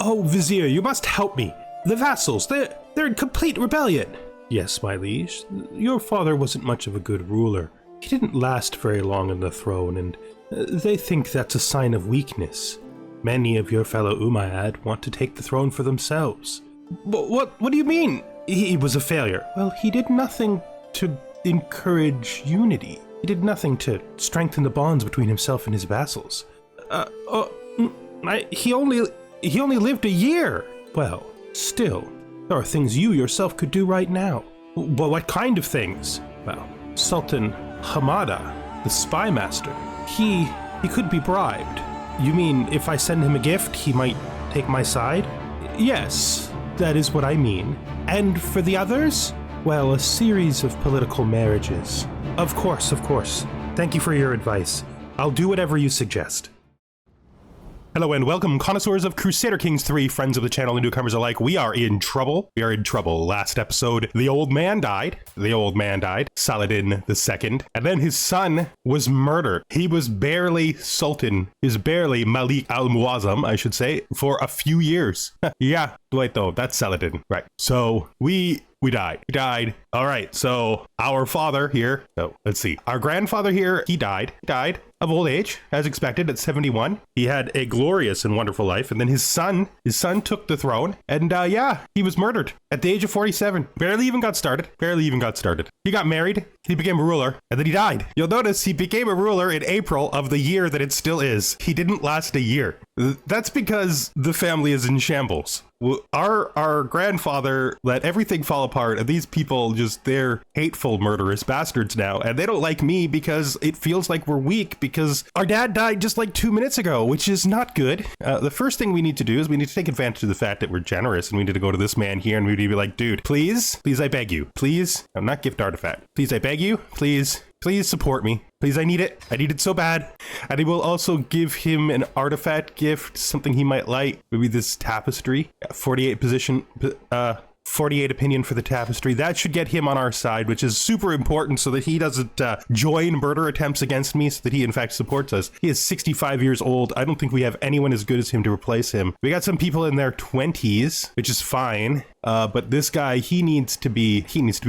Oh, Vizier, you must help me. The vassals, they're in complete rebellion. Yes, my liege. Your father wasn't much of a good ruler. He didn't last very long on the throne, and they think that's a sign of weakness. Many of your fellow Umayyad want to take the throne for themselves. What do you mean? He was a failure. Well, he did nothing to encourage unity. He did nothing to strengthen the bonds between himself and his vassals. He only lived a year. Well, still, there are things you yourself could do right now. But what kind of things? Well, Sultan Hamada, the spy master, he could be bribed. You mean if I send him a gift, he might take my side? Yes, that is what I mean. And for the others? Well, a series of political marriages. Of course. Thank you for your advice. I'll do whatever you suggest. Hello and welcome, connoisseurs of Crusader Kings 3, friends of the channel and newcomers alike. We are in trouble. Last episode, the old man died. Saladin II. And then his son was murdered. He was barely Sultan. He was barely Malik al-Muazzam, I should say, for a few years. Yeah, wait though, that's Saladin. Right. So we died. All right, so our father here, let's see. Our grandfather here, he died of old age, as expected, at 71. He had a glorious and wonderful life, and then his son took the throne, and he was murdered at the age of 47. Barely even got started. He got married, he became a ruler, and then he died. You'll notice he became a ruler in April of the year that it still is. He didn't last a year. That's because the family is in shambles. Our grandfather let everything fall apart, and these people they're hateful, murderous bastards now, and they don't like me because it feels like we're weak because our dad died just like 2 minutes ago, which is not good. The first thing we need to do is we need to take advantage of the fact that we're generous, and we need to go to this man here and we need to be like, dude, please, I beg you, please, I'm not gift artifact, please, I beg you, please support me. Please, I need it. I need it so bad. And I will also give him an artifact gift, something he might like. Maybe this tapestry. 48 opinion for the tapestry. That should get him on our side, which is super important so that he doesn't join murder attempts against me, so that he in fact supports us. He is 65 years old. I don't think we have anyone as good as him to replace him. We got some people in their 20s, which is fine. But this guy, he needs to be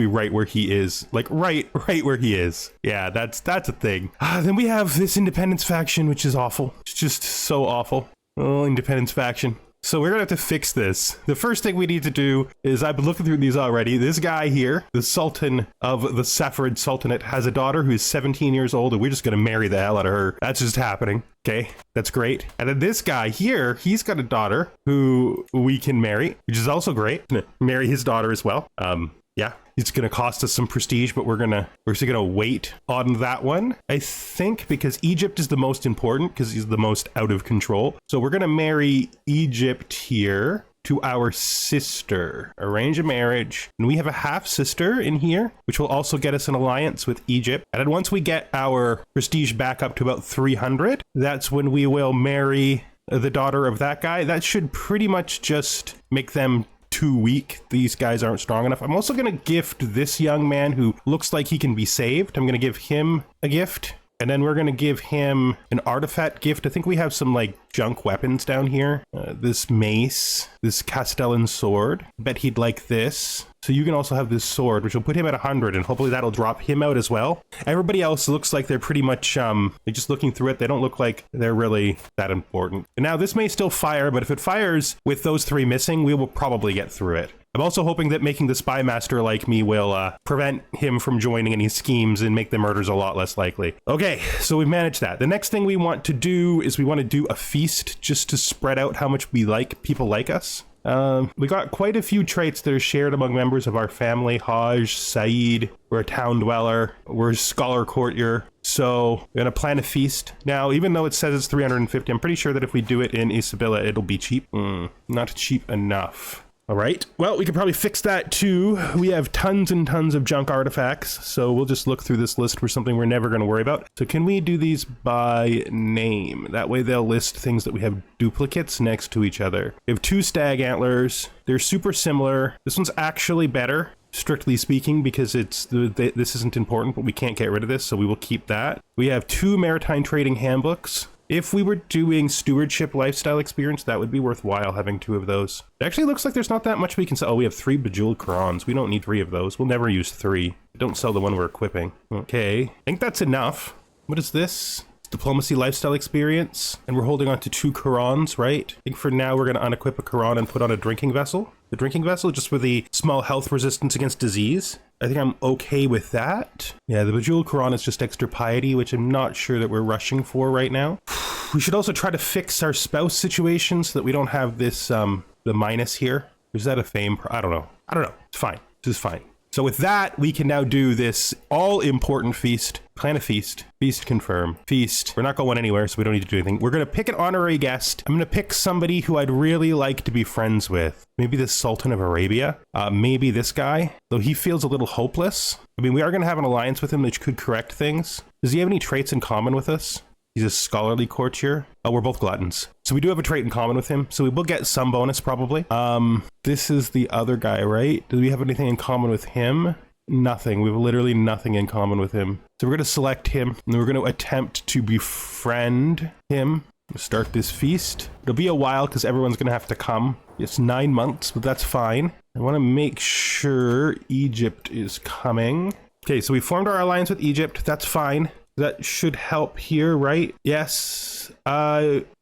right where he is. Like right where he is. Yeah, that's a thing. Then we have this independence faction, which is awful. It's just so awful. Oh, independence faction. So we're gonna have to fix this. The first thing we need to do is, I've been looking through these already. This guy here, the Sultan of the Safarid Sultanate, has a daughter who's 17 years old, and we're just gonna marry the hell out of her. That's just happening. Okay, that's great. And then this guy here, he's got a daughter who we can marry, which is also great. Marry his daughter as well. Yeah, it's going to cost us some prestige, but we're still going to wait on that one, I think, because Egypt is the most important because he's the most out of control. So we're going to marry Egypt here to our sister, arrange a marriage. And we have a half sister in here, which will also get us an alliance with Egypt. And then once we get our prestige back up to about 300, that's when we will marry the daughter of that guy. That should pretty much just make them too weak. These guys aren't strong enough. I'm also going to gift this young man who looks like he can be saved. I'm going to give him a gift. And then we're going to give him an artifact gift. I think we have some like junk weapons down here. This mace, this Castellan sword. I bet he'd like this. So you can also have this sword, which will put him at 100, and hopefully that'll drop him out as well. Everybody else looks like they're pretty much, just looking through it, they don't look like they're really that important. And now this may still fire, but if it fires with those three missing, we will probably get through it. I'm also hoping that making the spy master like me will prevent him from joining any schemes and make the murders a lot less likely. Okay, so we've managed that. The next thing we want to do is we want to do a feast just to spread out how much we like people like us. We got quite a few traits that are shared among members of our family. Hajj, Saeed, we're a town dweller, we're a scholar courtier. So we're gonna plan a feast. Now, even though it says it's 350, I'm pretty sure that if we do it in Isabella, it'll be cheap. Not cheap enough. All right, well, we could probably fix that too. We have tons and tons of junk artifacts, so we'll just look through this list for something we're never going to worry about. So can we do these by name? That way they'll list things that we have duplicates next to each other. We have 2 stag antlers. They're super similar. This one's actually better, strictly speaking, because this isn't important, but we can't get rid of this, so we will keep that. We have 2 maritime trading handbooks. If we were doing stewardship lifestyle experience, that would be worthwhile having 2 of those. It actually looks like there's not that much we can sell. Oh, we have 3 bejeweled Qurans. We don't need 3 of those. We'll never use 3. Don't sell the one we're equipping. Okay, I think that's enough. What is this? Diplomacy lifestyle experience. And we're holding on to 2 Qurans, right? I think for now we're going to unequip a Quran and put on a drinking vessel. The drinking vessel, just for the small health resistance against disease. I think I'm okay with that. Yeah, the bejeweled Quran is just extra piety, which I'm not sure that we're rushing for right now. We should also try to fix our spouse situation so that we don't have this, the minus here. Is that a fame? I don't know. It's fine. This is fine. So with that, we can now do this all-important feast. Plan a feast. Feast confirm. Feast. We're not going anywhere, so we don't need to do anything. We're going to pick an honorary guest. I'm going to pick somebody who I'd really like to be friends with. Maybe the Sultan of Arabia. Maybe this guy, though he feels a little hopeless. I mean, we are going to have an alliance with him which could correct things. Does he have any traits in common with us? He's a scholarly courtier. Oh, we're both gluttons. So we do have a trait in common with him. So we will get some bonus probably. This is the other guy, right? Do we have anything in common with him? Nothing. We have literally nothing in common with him. So we're going to select him and we're going to attempt to befriend him. Start this feast. It'll be a while because everyone's going to have to come. It's 9 months, but that's fine. I want to make sure Egypt is coming. Okay, so we formed our alliance with Egypt. That's fine. That should help here, right? Yes.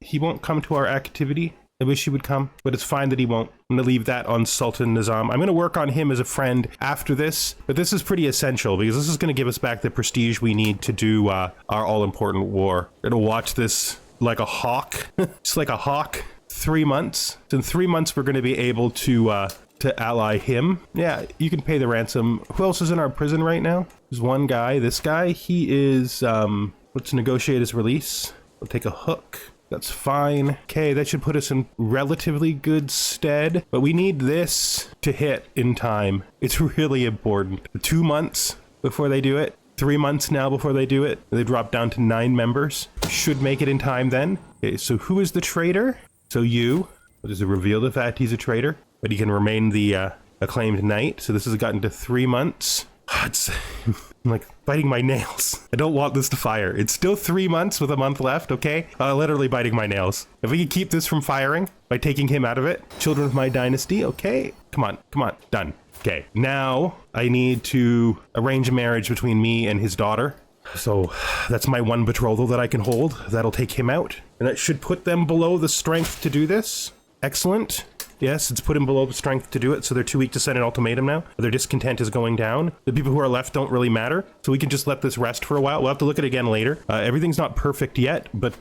He won't come to our activity. I wish he would come, but it's fine that he won't. I'm going to leave that on Sultan Nizam. I'm going to work on him as a friend after this, but this is pretty essential because this is going to give us back the prestige we need to do our all-important war. We're going to watch this like a hawk. Just like a hawk. 3 months. So in 3 months, we're going to be able to ally him. Yeah, you can pay the ransom. Who else is in our prison right now? There's one guy. This guy, he is, let's negotiate his release. We'll take a hook. That's fine. Okay, that should put us in relatively good stead, but we need this to hit in time. It's really important. 2 months before they do it. 3 months now before they do it. They drop down to 9 members. Should make it in time then. Okay, so who is the traitor? So you. Does it reveal the fact he's a traitor? But he can remain the acclaimed knight. So this has gotten to 3 months. It's I'm like biting my nails. I don't want this to fire. It's still 3 months with a month left, okay? Literally biting my nails. If we can keep this from firing by taking him out of it. Children of my dynasty, okay? Come on, done. Okay, now I need to arrange a marriage between me and his daughter. So that's my one betrothal that I can hold. That'll take him out. And that should put them below the strength to do this. Excellent. Yes, it's put him below the strength to do it, so they're too weak to send an ultimatum now. Their discontent is going down. The people who are left don't really matter, so we can just let this rest for a while. We'll have to look at it again later. Everything's not perfect yet, but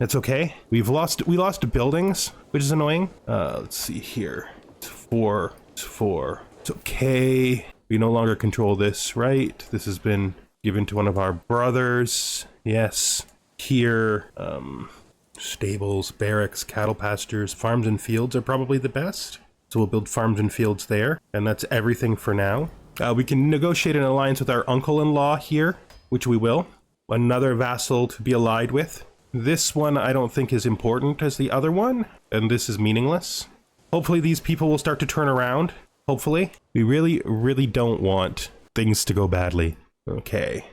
that's okay. We lost buildings, which is annoying. Let's see here. It's 4. It's 4. It's okay. We no longer control this, right? This has been given to one of our brothers. Yes. Here, stables, barracks, cattle pastures, farms and fields are probably the best. So we'll build farms and fields there. And that's everything for now. We can negotiate an alliance with our uncle-in-law here, which we will. Another vassal to be allied with. This one I don't think is important as the other one. And this is meaningless. Hopefully these people will start to turn around. Hopefully. We really, really don't want things to go badly. Okay.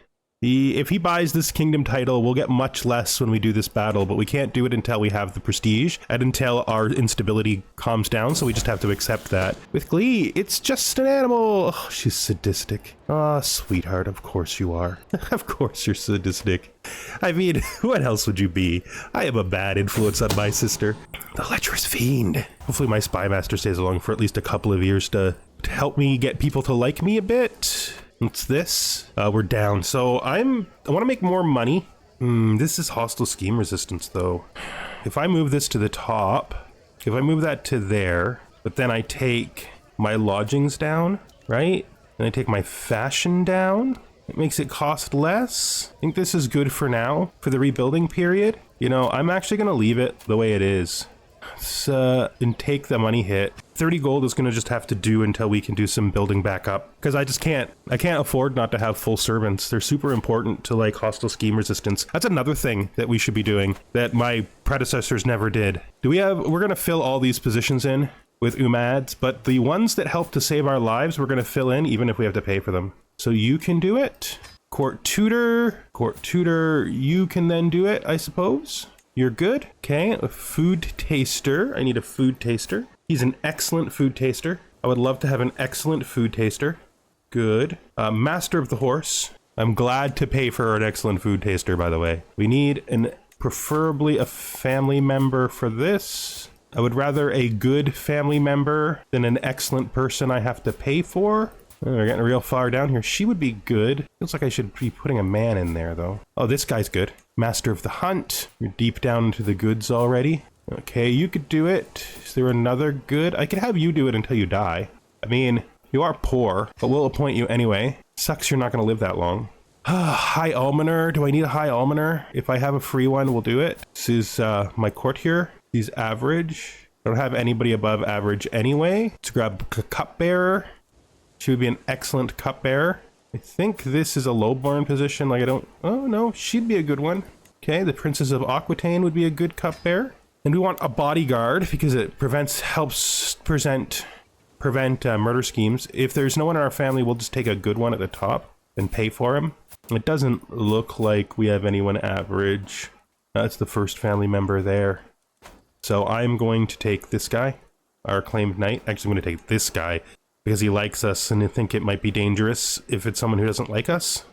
If he buys this kingdom title, we'll get much less when we do this battle, but we can't do it until we have the prestige and until our instability calms down, so we just have to accept that. With glee, it's just an animal. Oh, she's sadistic. Ah, sweetheart, of course you are. Of course you're sadistic. I mean, what else would you be? I am a bad influence on my sister. The lecherous fiend. Hopefully my spy master stays along for at least a couple of years to help me get people to like me a bit. What's this? We're down. So I want to make more money. This is hostile scheme resistance though. If I move this to the top, if I move that to there, but then I take my lodgings down, right? And I take my fashion down, it makes it cost less. I think this is good for now, for the rebuilding period. You know, I'm actually going to leave it the way it is. And take the money hit. 30 gold is going to just have to do until we can do some building back up, because I can't afford not to have full servants. They're super important to like hostile scheme resistance. That's another thing that we should be doing that my predecessors never did. We're going to fill all these positions in with Umayyads, but the ones that help to save our lives we're going to fill in even if we have to pay for them. So you can do it. Court tutor, you can then do it, I suppose. You're good. Okay, a food taster. I need a food taster. He's an excellent food taster. I would love to have an excellent food taster. Good. Master of the horse. I'm glad to pay for an excellent food taster, by the way. We need preferably a family member for this. I would rather a good family member than an excellent person I have to pay for. Oh, we're getting real far down here. She would be good. Feels like I should be putting a man in there, though. Oh, this guy's good. Master of the hunt. You're deep down into the goods already. Okay, you could do it. Is there another good? I could have you do it until you die. I mean, you are poor, but we'll appoint you anyway. Sucks you're not going to live that long. High Almoner. Do I need a High Almoner? If I have a free one, we'll do it. This is my court here. He's average. I don't have anybody above average anyway. Let's grab a cupbearer. She would be an excellent cupbearer. I think this is a lowborn position. Like I don't... Oh, no. She'd be a good one. Okay, the Princess of Aquitaine would be a good cupbearer. And we want a bodyguard because it helps prevent murder schemes. If there's no one in our family, we'll just take a good one at the top and pay for him. It doesn't look like we have anyone average. That's the first family member there. So I'm going to take this guy, our acclaimed knight. Actually, I'm going to take this guy because he likes us and I think it might be dangerous if it's someone who doesn't like us.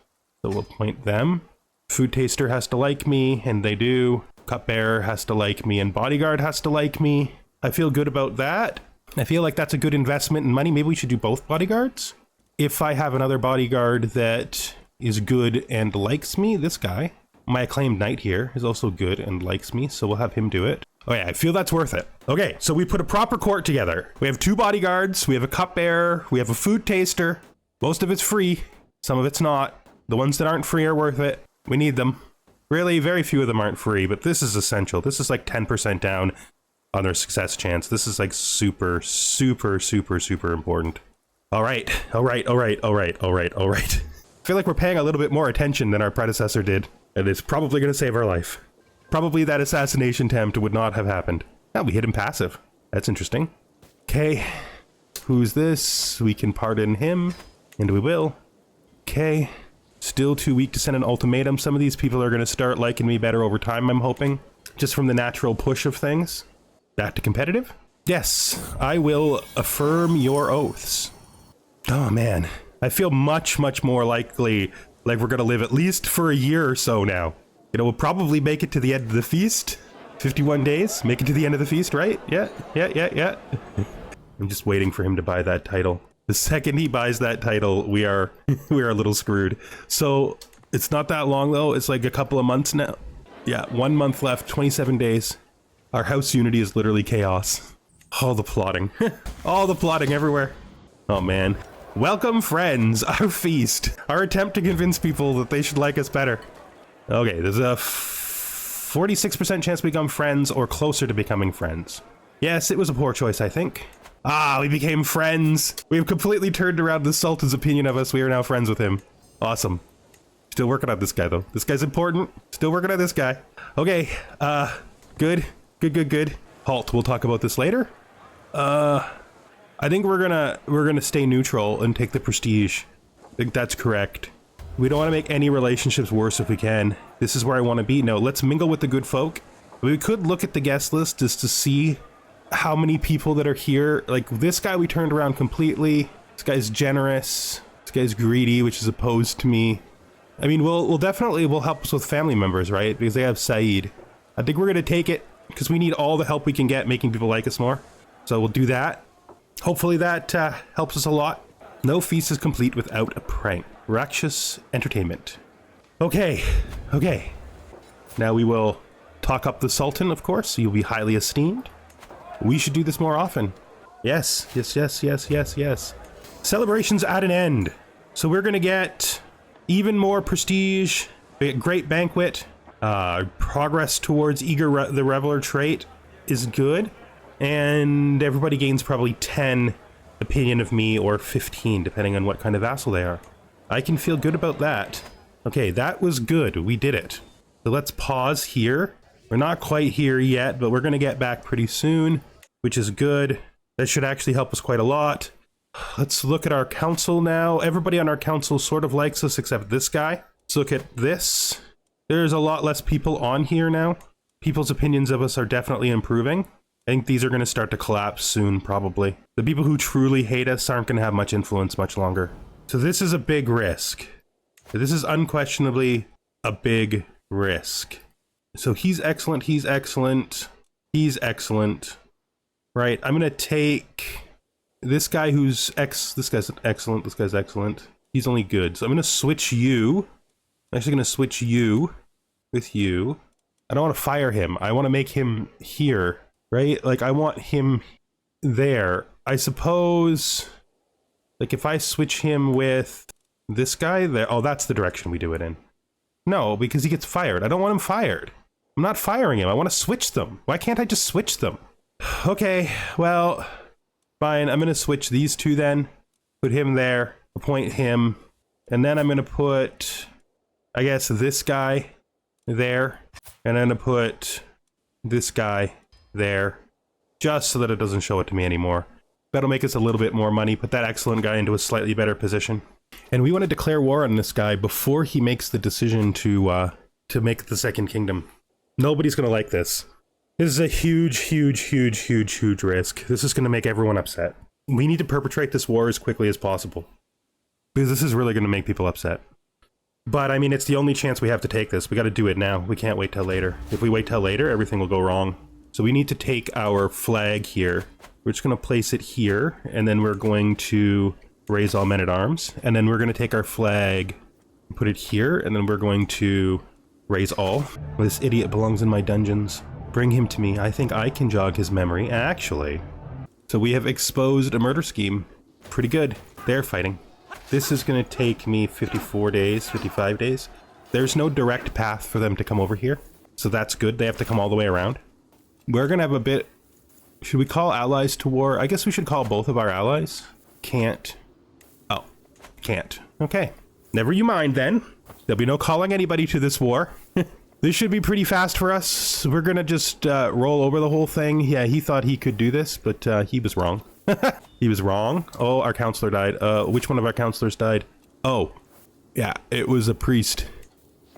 So we'll appoint them. Food taster has to like me, and they do. Cupbearer has to like me, and bodyguard has to like me. I feel good about that. I feel like that's a good investment in money. Maybe we should do both bodyguards. If I have another bodyguard that is good and likes me, this guy, my acclaimed knight here, is also good and likes me, so we'll have him do it. Oh yeah, I feel that's worth it. Okay, so we put a proper court together. We have 2 bodyguards, we have a cupbearer, we have a food taster. Most of it's free, some of it's not. The ones that aren't free are worth it. We need them. Really, very few of them aren't free, but this is essential. This is like 10% down on their success chance. This is like super, super, super, super important. All right. I feel like we're paying a little bit more attention than our predecessor did, and it's probably going to save our life. Probably that assassination attempt would not have happened. Now we hit him passive. That's interesting. Okay, who's this? We can pardon him, and we will. Okay, still too weak to send an ultimatum. Some of these people are going to start liking me better over time, I'm hoping, just from the natural push of things. Back to competitive? Yes, I will affirm your oaths. Oh man, I feel much, much more likely like we're gonna live at least for a year or so now. You know, we'll probably make it to the end of the feast. 51 days, make it to the end of the feast, right? Yeah. I'm just waiting for him to buy that title. The second he buys that title, we are a little screwed. So it's not that long though. It's like a couple of months now. Yeah, 1 month left, 27 days. Our house unity is literally chaos. All the plotting. All the plotting everywhere. Oh man. Welcome friends, our feast. Our attempt to convince people that they should like us better. Okay, there's a 46% chance we become friends or closer to becoming friends. Yes, it was a poor choice, I think. Ah, we became friends. We've completely turned around the Sultan's opinion of us. We are now friends with him. Awesome. Still working on this guy though. This guy's important. Still working on this guy. Okay, good. Halt, we'll talk about this later. I think we're gonna stay neutral and take the prestige. I think that's correct. We don't want to make any relationships worse if we can. This is where I want to be. No, let's mingle with the good folk. We could look at the guest list just to see how many people that are here. Like this guy we turned around completely. This guy's generous. This guy's greedy, which is opposed to me. I mean, we'll definitely help us with family members, right? Because they have Saeed. I think we're gonna take it because we need all the help we can get making people like us more. So we'll do that. Hopefully that helps us a lot. No feast is complete without a prank. Rakshas entertainment. Okay. Now we will talk up the Sultan, of course. You'll be highly esteemed. We should do this more often. Yes. Celebrations at an end. So we're gonna get even more prestige. We get great banquet. Progress towards the reveler trait is good. And everybody gains probably 10 opinion of me or 15, depending on what kind of vassal they are. I can feel good about that. Okay, that was good. We did it. So let's pause here. We're not quite here yet, but we're going to get back pretty soon, which is good. That should actually help us quite a lot. Let's look at our council now. Everybody on our council sort of likes us except this guy. Let's look at this. There's a lot less people on here now. People's opinions of us are definitely improving. I think these are going to start to collapse soon, probably. The people who truly hate us aren't going to have much influence much longer. So this is a big risk. This is unquestionably a big risk. So he's excellent, he's excellent, he's excellent. Right, I'm going to take this guy who's this guy's excellent, this guy's excellent. He's only good. So I'm going to switch you. I'm actually going to switch you with you. I don't want to fire him. I want to make him here, right? Like, I want him there. I suppose, like, if I switch him with this guy there, oh, that's the direction we do it in. No, because he gets fired. I don't want him fired. I'm not firing him. I want to switch them. Why can't I just switch them? Okay, well, fine. I'm going to switch these two then. Put him there. Appoint him. And then I'm going to put, I guess, this guy there. And I'm going to put this guy there. Just so that it doesn't show it to me anymore. That'll make us a little bit more money. Put that excellent guy into a slightly better position. And we want to declare war on this guy before he makes the decision to make the Second Kingdom. Nobody's going to like this. This is a huge, huge, huge, huge, huge risk. This is going to make everyone upset. We need to perpetrate this war as quickly as possible. Because this is really going to make people upset. But, I mean, it's the only chance we have to take this. We got to do it now. We can't wait till later. If we wait till later, everything will go wrong. So we need to take our flag here. We're just going to place it here. And then we're going to raise all men-at-arms. And then we're going to take our flag, put it here. And then we're going to raise all. This idiot belongs in my dungeons. Bring him to me. I think I can jog his memory, actually. So we have exposed a murder scheme. Pretty good. They're fighting. This is going to take me 54 days, 55 days. There's no direct path for them to come over here. So that's good. They have to come all the way around. We're going to have a bit... Should we call allies to war? I guess we should call both of our allies. Can't. Oh, can't. Okay. Never you mind then. There'll be no calling anybody to this war. This should be pretty fast for us. We're gonna just roll over the whole thing. Yeah, he thought he could do this, but he was wrong. He was wrong. Oh, our counselor died. Which one of our counselors died? Oh, yeah, it was a priest.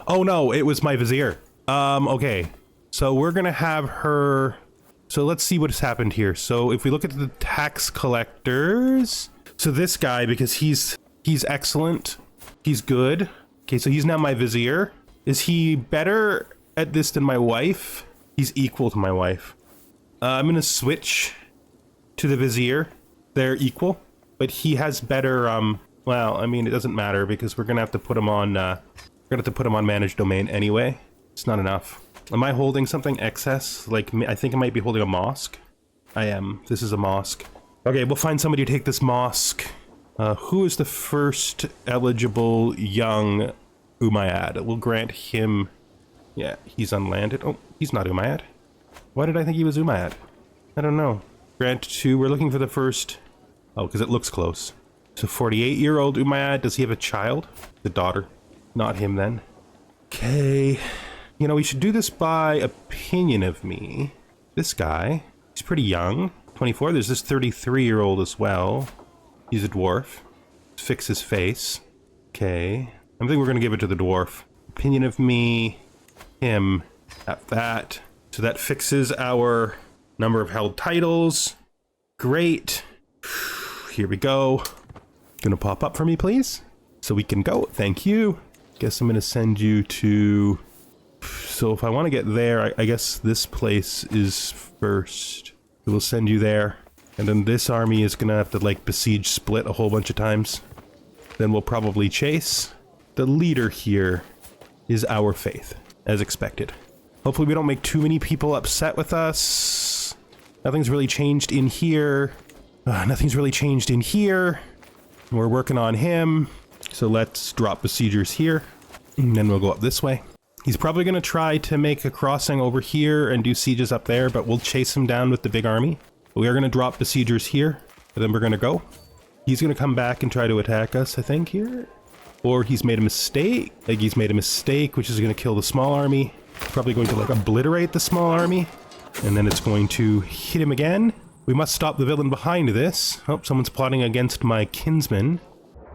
Oh no, it was my vizier. Okay. So we're gonna have her... So let's see what's happened here. So if we look at the tax collectors... So this guy, because he's excellent, he's good. Okay, so he's now my vizier. Is he better at this than my wife? He's equal to my wife. I'm gonna switch to the vizier. They're equal, but he has better, well, I mean, it doesn't matter because we're gonna have to put him on, managed domain anyway. It's not enough. Am I holding something excess? Like, I think I might be holding a mosque. I am. This is a mosque. Okay, we'll find somebody to take this mosque. Who is the first eligible young Umayyad? We'll grant him... Yeah, he's unlanded. Oh, he's not Umayyad. Why did I think he was Umayyad? I don't know. Grant to... We're looking for the first... Oh, because it looks close. So 48-year-old Umayyad. Does he have a child? The daughter. Not him then. Okay. You know, we should do this by opinion of me. This guy. He's pretty young. 24. There's this 33-year-old as well. He's a dwarf. Let's fix his face. Okay. I think we're going to give it to the dwarf. Opinion of me, him, that. So that fixes our number of held titles. Great. Here we go. Gonna pop up for me, please? So we can go. Thank you. Guess I'm going to send you to... So if I want to get there, I guess this place is first. We'll send you there. And then this army is going to have to, like, besiege split a whole bunch of times. Then we'll probably chase. The leader here is our faith, as expected. Hopefully we don't make too many people upset with us. Nothing's really changed in here. Nothing's really changed in here. We're working on him. So let's drop besiegers here. And then we'll go up this way. He's probably going to try to make a crossing over here and do sieges up there, but we'll chase him down with the big army. We are going to drop besiegers here, and then we're going to go. He's going to come back and try to attack us, I think, here. Or he's made a mistake. Like, he's made a mistake, which is going to kill the small army. Probably going to, like, obliterate the small army. And then it's going to hit him again. We must stop the villain behind this. Oh, someone's plotting against my kinsman.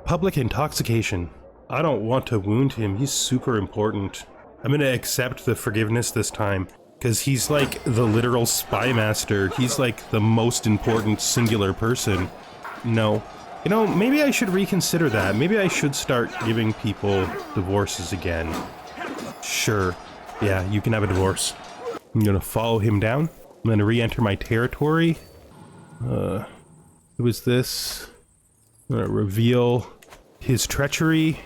Public intoxication. I don't want to wound him. He's super important. I'm going to accept the forgiveness this time. Because he's like the literal spy master. He's like the most important singular person. No. You know, maybe I should reconsider that. Maybe I should start giving people divorces again. Sure. Yeah, you can have a divorce. I'm gonna follow him down. I'm gonna re-enter my territory. Who is this? I'm gonna reveal his treachery.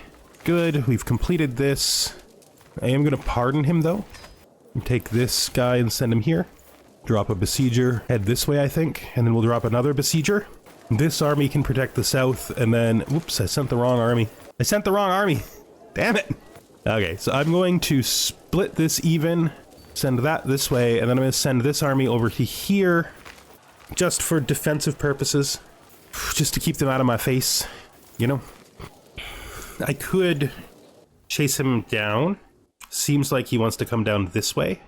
Good, we've completed this. I am gonna pardon him though. Take this guy and send him here. Drop a besieger, head this way I think, and then we'll drop another besieger. This army can protect the south, and then, whoops, I sent the wrong army. I sent the wrong army! Damn it! Okay, so I'm going to split this even, send that this way, and then I'm going to send this army over to here, just for defensive purposes. Just to keep them out of my face, you know? I could chase him down. Seems like he wants to come down this way.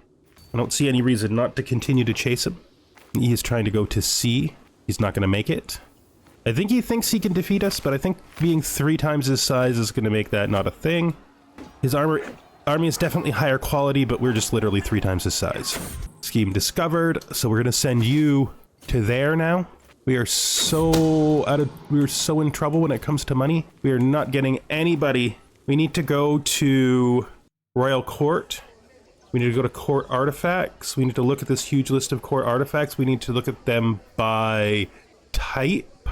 I don't see any reason not to continue to chase him. He is trying to go to C. He's not going to make it. I think he thinks he can defeat us, but I think being 3 times his size is going to make that not a thing. His army is definitely higher quality, but we're just literally 3 times his size. Scheme discovered, so we're going to send you to there now. We are so in trouble when it comes to money. We are not getting anybody. We need to go to Royal Court. We need to go to court artifacts. We need to look at this huge list of court artifacts. We need to look at them by type.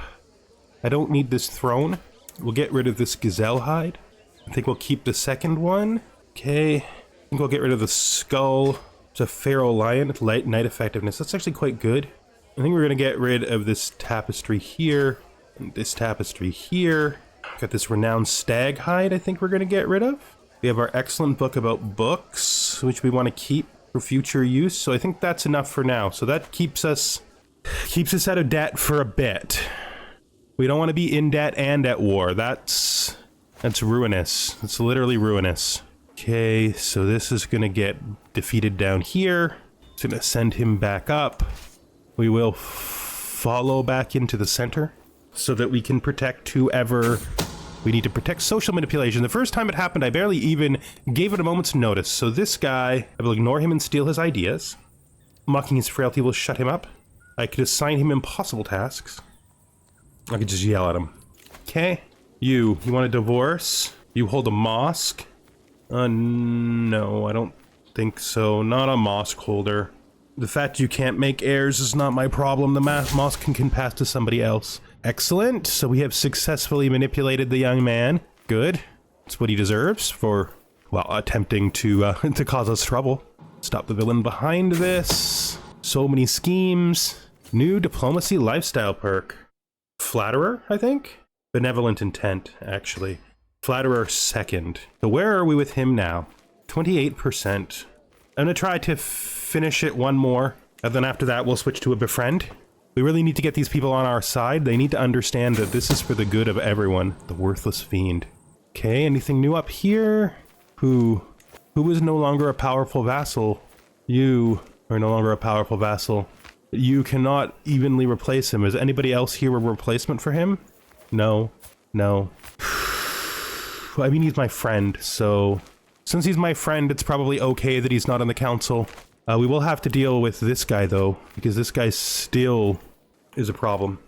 I don't need this throne. We'll get rid of this gazelle hide. I think we'll keep the second one. Okay. I think we'll get rid of the skull. It's a pharaoh lion with light night effectiveness. That's actually quite good. I think we're going to get rid of this tapestry here. And this tapestry here. Got this renowned stag hide I think we're going to get rid of. We have our excellent book about books, which we want to keep for future use. So I think that's enough for now. So that keeps us out of debt for a bit. We don't want to be in debt and at war. That's ruinous. It's literally ruinous. Okay, so this is going to get defeated down here. It's going to send him back up. We will follow back into the center so that we can protect whoever we need to protect. Social manipulation. The first time it happened, I barely even gave it a moment's notice. So this guy, I will ignore him and steal his ideas. Mocking his frailty will shut him up. I could assign him impossible tasks. I could just yell at him. Okay. You want a divorce? You hold a mosque? No, I don't think so. Not a mosque holder. The fact you can't make heirs is not my problem. The mosque can pass to somebody else. Excellent. So we have successfully manipulated the young man. Good. That's what he deserves for, well, attempting to cause us trouble. Stop the villain behind this. So many schemes. New diplomacy lifestyle perk. Flatterer, I think? Benevolent intent, actually. Flatterer second. So where are we with him now? 28%. I'm gonna try to finish it one more, and then after that we'll switch to a befriend. We really need to get these people on our side. They need to understand that this is for the good of everyone. The worthless fiend. Okay, anything new up here? Who is no longer a powerful vassal? You are no longer a powerful vassal. You cannot evenly replace him. Is anybody else here a replacement for him? No. No. I mean, he's my friend, so since he's my friend, it's probably okay that he's not on the council. We will have to deal with this guy, though, because this guy still is a problem.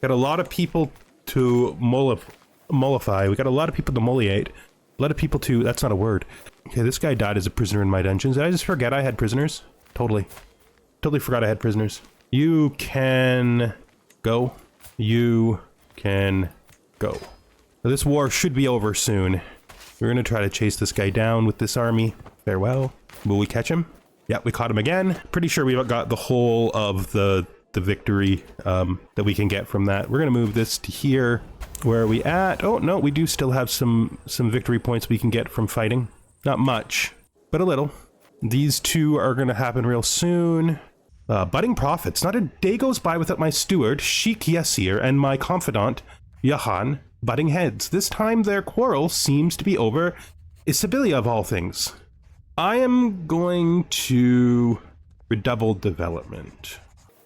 Got a lot of people to mollify. We got a lot of people to molliate. A lot of people to... That's not a word. Okay, this guy died as a prisoner in my dungeons. Did I just forget I had prisoners? Totally. Totally forgot I had prisoners. You can go. You can go. Now, this war should be over soon. We're going to try to chase this guy down with this army. Farewell. Will we catch him? Yeah, we caught him again. Pretty sure we got the whole of the victory that we can get from that. We're going to move this to here. Where are we at? Oh, no, we do still have some victory points we can get from fighting. Not much, but a little. These two are going to happen real soon. Budding profits. Not a day goes by without my steward, Sheikh Yassir, and my confidant, Yahan, butting heads. This time their quarrel seems to be over Isibilia of all things. I am going to redouble development.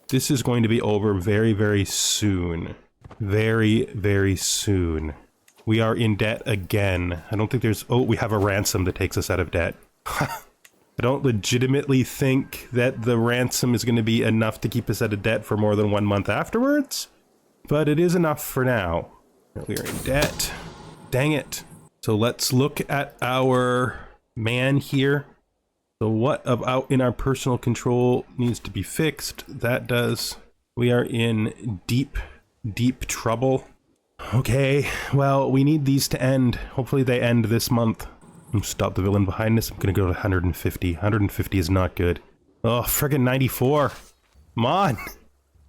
This is going to be over very, very soon. Very, very soon. We are in debt again. I don't think there's... Oh, we have a ransom that takes us out of debt. I don't legitimately think that the ransom is going to be enough to keep us out of debt for more than 1 month afterwards, but it is enough for now. We are in debt. Dang it. So let's look at our man here. So what about in our personal control needs to be fixed? That does. We are in deep, deep trouble. Okay, well, we need these to end. Hopefully they end this month. Stop the villain behind us. I'm gonna go to 150. 150 is not good. Oh, friggin' 94. Come on.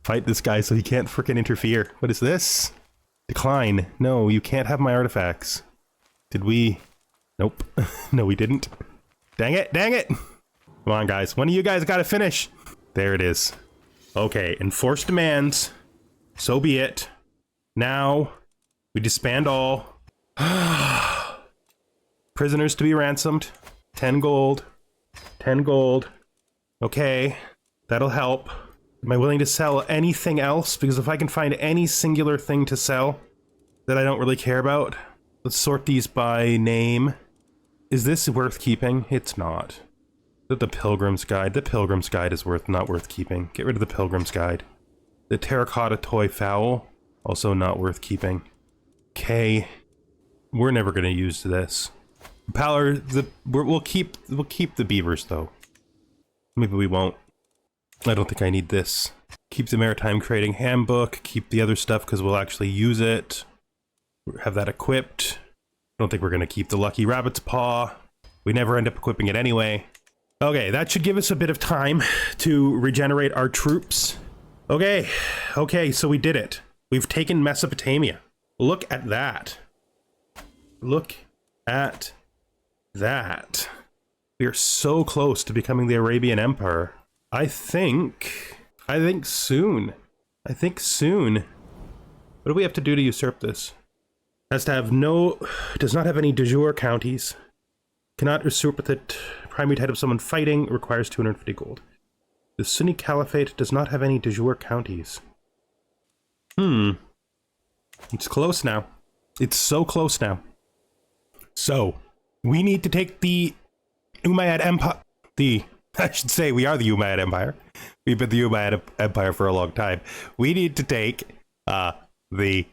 Fight this guy so he can't frickin' interfere. What is this? Decline. No, you can't have my artifacts. Did we? Nope. No, we didn't. Dang it, dang it. Come on, guys. One of you guys gotta finish. There it is. Okay, enforce demands. So be it. Now, we disband all. Prisoners to be ransomed. 10 gold. 10 gold. Okay, that'll help. Am I willing to sell anything else? Because if I can find any singular thing to sell that I don't really care about, let's sort these by name. Is this worth keeping? It's not. The Pilgrim's Guide. The Pilgrim's Guide is not worth keeping. Get rid of the Pilgrim's Guide. The Terracotta Toy Fowl. Also not worth keeping. Okay. We're never going to use this. Power, we'll keep the beavers though. Maybe we won't. I don't think I need this. Keep the Maritime Trading Handbook. Keep the other stuff because we'll actually use it. Have that equipped. I don't think we're going to keep the Lucky Rabbit's Paw. We never end up equipping it anyway. Okay, that should give us a bit of time to regenerate our troops. Okay, so we did it. We've taken Mesopotamia. Look at that. Look at that. We are so close to becoming the Arabian Empire. I think soon. What do we have to do to usurp this? Has to have does not have any de jure counties. Cannot usurp the primary title of someone fighting. Requires 250 gold. The Sunni Caliphate does not have any de jure counties. It's close now. It's so close now. So, we need to take the Umayyad Empire. I should say we are the Umayyad Empire. We've been the Umayyad Empire for a long time. We need to take the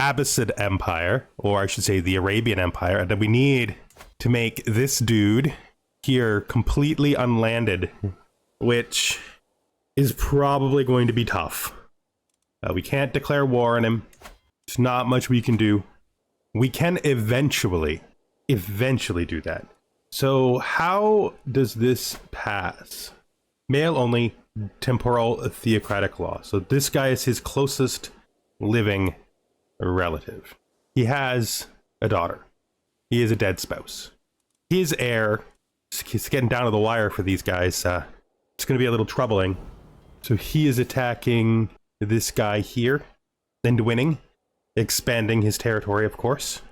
Abbasid Empire, or I should say the Arabian Empire, and then we need to make this dude here completely unlanded, which is probably going to be tough. We can't declare war on him. There's not much we can do. We can eventually do that. So how does this pass? Male only, temporal theocratic law. So this guy is his closest living relative. He has a daughter. He is a dead spouse. His heir, it's getting down to the wire for these guys. It's going to be a little troubling. So he is attacking this guy here and winning, expanding his territory, of course.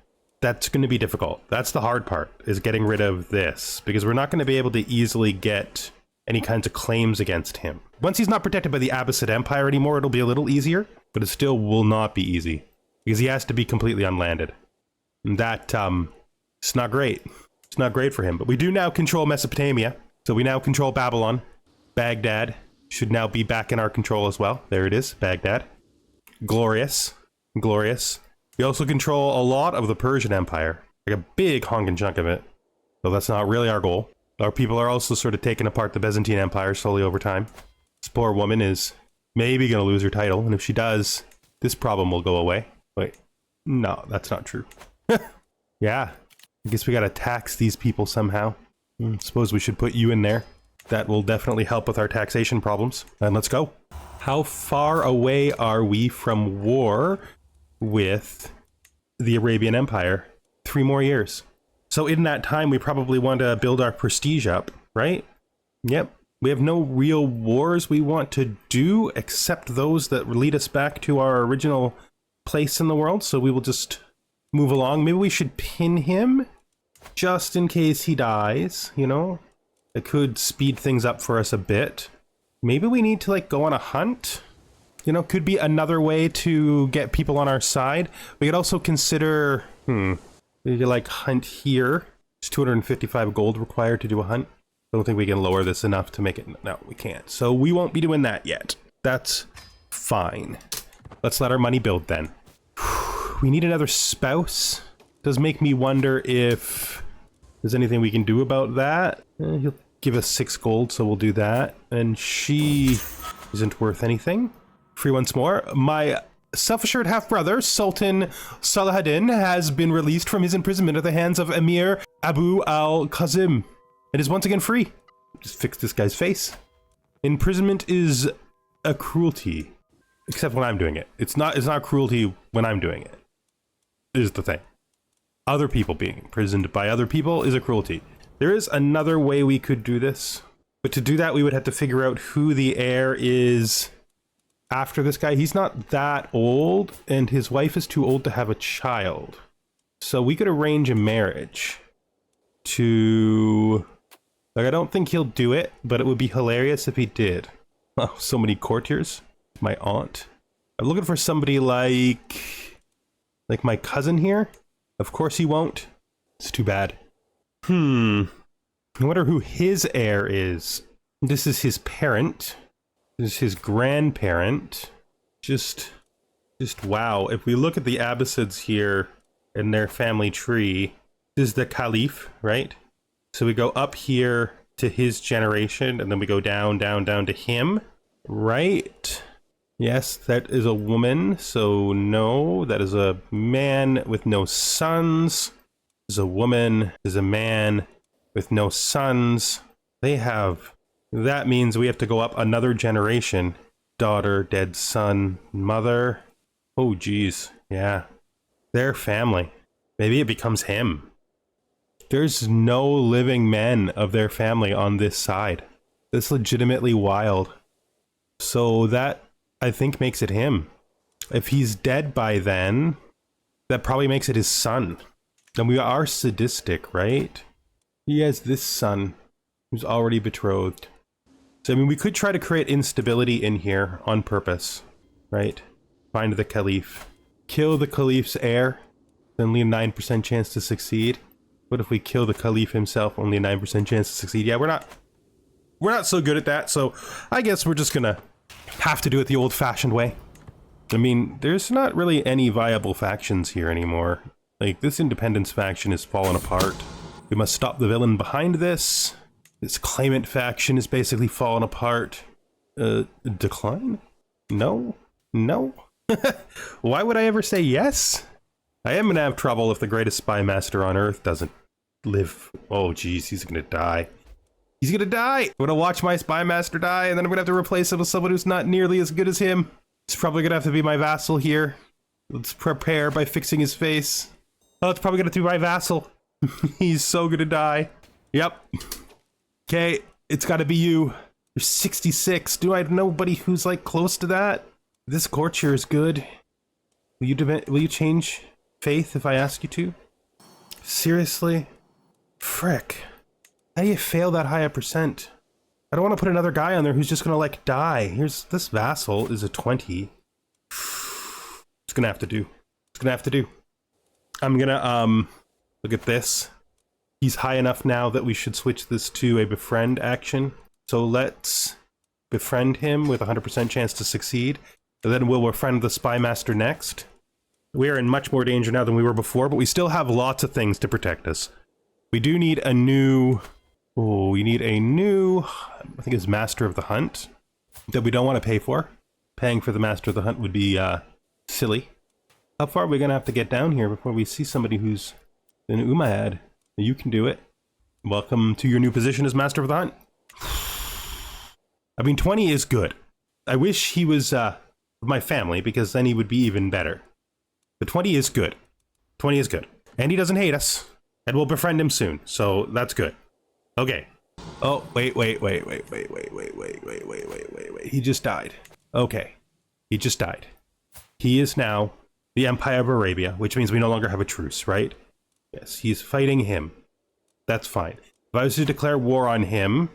That's going to be difficult. That's the hard part, is getting rid of this, because we're not going to be able to easily get any kinds of claims against him. Once he's not protected by the Abbasid Empire anymore, it'll be a little easier, but it still will not be easy, because he has to be completely unlanded. And that, it's not great. It's not great for him, but we do now control Mesopotamia, so we now control Babylon. Baghdad should now be back in our control as well. There it is, Baghdad. Glorious. Glorious. We also control a lot of the Persian Empire, like a big honking chunk of it. Though that's not really our goal. Our people are also sort of taking apart the Byzantine Empire slowly over time. This poor woman is maybe going to lose her title, and if she does, this problem will go away. Wait, no, that's not true. Yeah, I guess we got to tax these people somehow. Suppose we should put you in there. That will definitely help with our taxation problems. And let's go. How far away are we from war with the Arabian Empire? 3 more years. So in that time, we probably want to build our prestige up, right? Yep. We have no real wars we want to do, except those that lead us back to our original place in the world. So we will just move along. Maybe we should pin him just in case he dies, you know? It could speed things up for us a bit. Maybe we need to like go on a hunt. You know, could be another way to get people on our side. We could also consider, we could like hunt here. It's 255 gold required to do a hunt. I don't think we can lower this enough to make it. No, we can't. So we won't be doing that yet. That's fine. Let's let our money build then. We need another spouse. Does make me wonder if there's anything we can do about that. He'll give us 6 gold, so we'll do that. And she isn't worth anything. Free once more. My self-assured half-brother, Sultan Salahuddin, has been released from his imprisonment at the hands of Emir Abu al-Qasim. It is once again free. Just fix this guy's face. Imprisonment is a cruelty. Except when I'm doing it. It's not cruelty when I'm doing it. Is the thing. Other people being imprisoned by other people is a cruelty. There is another way we could do this. But to do that, we would have to figure out who the heir is after this guy. He's not that old, and his wife is too old to have a child. So we could arrange a marriage to... Like, I don't think he'll do it, but it would be hilarious if he did. Oh, so many courtiers. My aunt. I'm looking for somebody like my cousin here. Of course he won't. It's too bad. I wonder who his heir is. This is his parent. This is his grandparent. Just wow. If we look at the Abbasids here in their family tree, this is the Caliph, right? So we go up here to his generation, and then we go down to him, right? Yes, that is a woman, so no. That is a man with no sons. Is a woman, is a man with no sons. They have... That means we have to go up another generation. Daughter, dead son, mother. Oh, geez. Yeah. Their family. Maybe it becomes him. There's no living men of their family on this side. That's legitimately wild. So that, I think, makes it him. If he's dead by then, that probably makes it his son. And we are sadistic, right? He has this son who's already betrothed. So, I mean, we could try to create instability in here on purpose, right? Find the Caliph. Kill the Caliph's heir. Only a 9% chance to succeed. What if we kill the Caliph himself? Only a 9% chance to succeed. Yeah, we're not so good at that, so I guess we're just gonna have to do it the old-fashioned way. I mean, there's not really any viable factions here anymore. Like, this independence faction is falling apart. We must stop the villain behind this. This claimant faction is basically falling apart. Decline? No? No? Why would I ever say yes? I am gonna have trouble if the greatest spy master on Earth doesn't live. Oh, geez, he's gonna die. He's gonna die! I'm gonna watch my spy master die, and then I'm gonna have to replace him with someone who's not nearly as good as him. It's probably gonna have to be my vassal here. Let's prepare by fixing his face. Oh, it's probably gonna be my vassal. He's so gonna die. Yep. Okay, it's gotta be you. You're 66. Do I have nobody who's like close to that? This courtier is good. Will you change faith if I ask you to? Seriously? Frick. How do you fail that high a percent? I don't want to put another guy on there who's just gonna like die. Here's this vassal is a 20. It's gonna have to do. It's gonna have to do. I'm gonna look at this. He's high enough now that we should switch this to a befriend action. So let's befriend him with a 100% chance to succeed. And then we'll befriend the spy master next. We are in much more danger now than we were before, but we still have lots of things to protect us. We do need a new... Oh, we need a new... I think it's Master of the Hunt that we don't want to pay for. Paying for the Master of the Hunt would be silly. How far are we going to have to get down here before we see somebody who's an Umayyad? You can do it. Welcome to your new position as Master of the Hunt. I mean, 20 is good. I wish he was my family, because then he would be even better. But 20 is good. 20 is good. And he doesn't hate us. And we'll befriend him soon, so that's good. Okay. Oh, wait. He just died. Okay. He just died. He is now the Empire of Arabia, which means we no longer have a truce, right? Yes, he's fighting him. That's fine. If I was to declare war on him,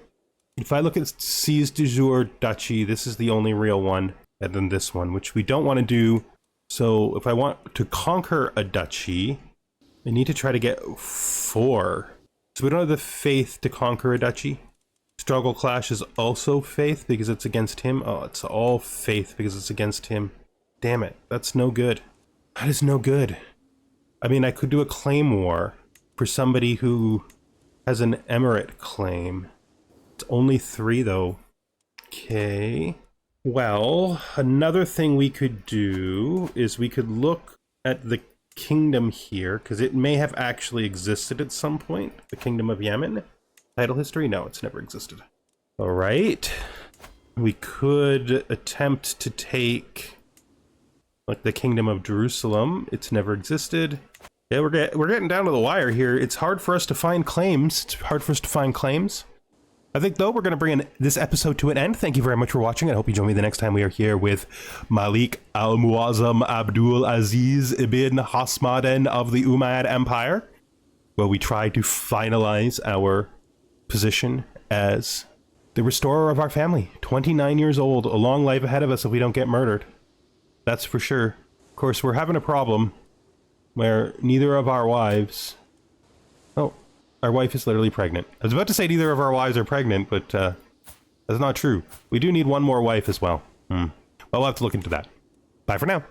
if I look at Seize du Jour Duchy, this is the only real one, and then this one, which we don't want to do. So if I want to conquer a duchy, I need to try to get 4. So we don't have the faith to conquer a duchy. Struggle Clash is also faith because it's against him. Oh, it's all faith because it's against him. Damn it. That's no good. That is no good. I mean, I could do a claim war for somebody who has an emirate claim. It's only 3 though. Okay. Well, another thing we could do is we could look at the kingdom here, because it may have actually existed at some point. The Kingdom of Yemen. Title history? No, it's never existed. All right. We could attempt to take like the Kingdom of Jerusalem. It's never existed. Yeah, we're getting down to the wire here. It's hard for us to find claims. I think, though, we're going to bring this episode to an end. Thank you very much for watching. I hope you join me the next time we are here with Malik al-Muazzam Abdul Aziz ibn Hasmadan of the Umayyad Empire, where we try to finalize our position as the restorer of our family. 29 years old, a long life ahead of us if we don't get murdered. That's for sure. Of course, we're having a problem where neither of our wives... Oh, our wife is literally pregnant. I was about to say neither of our wives are pregnant, but that's not true. We do need one more wife as well. Well, we'll have to look into that. Bye for now.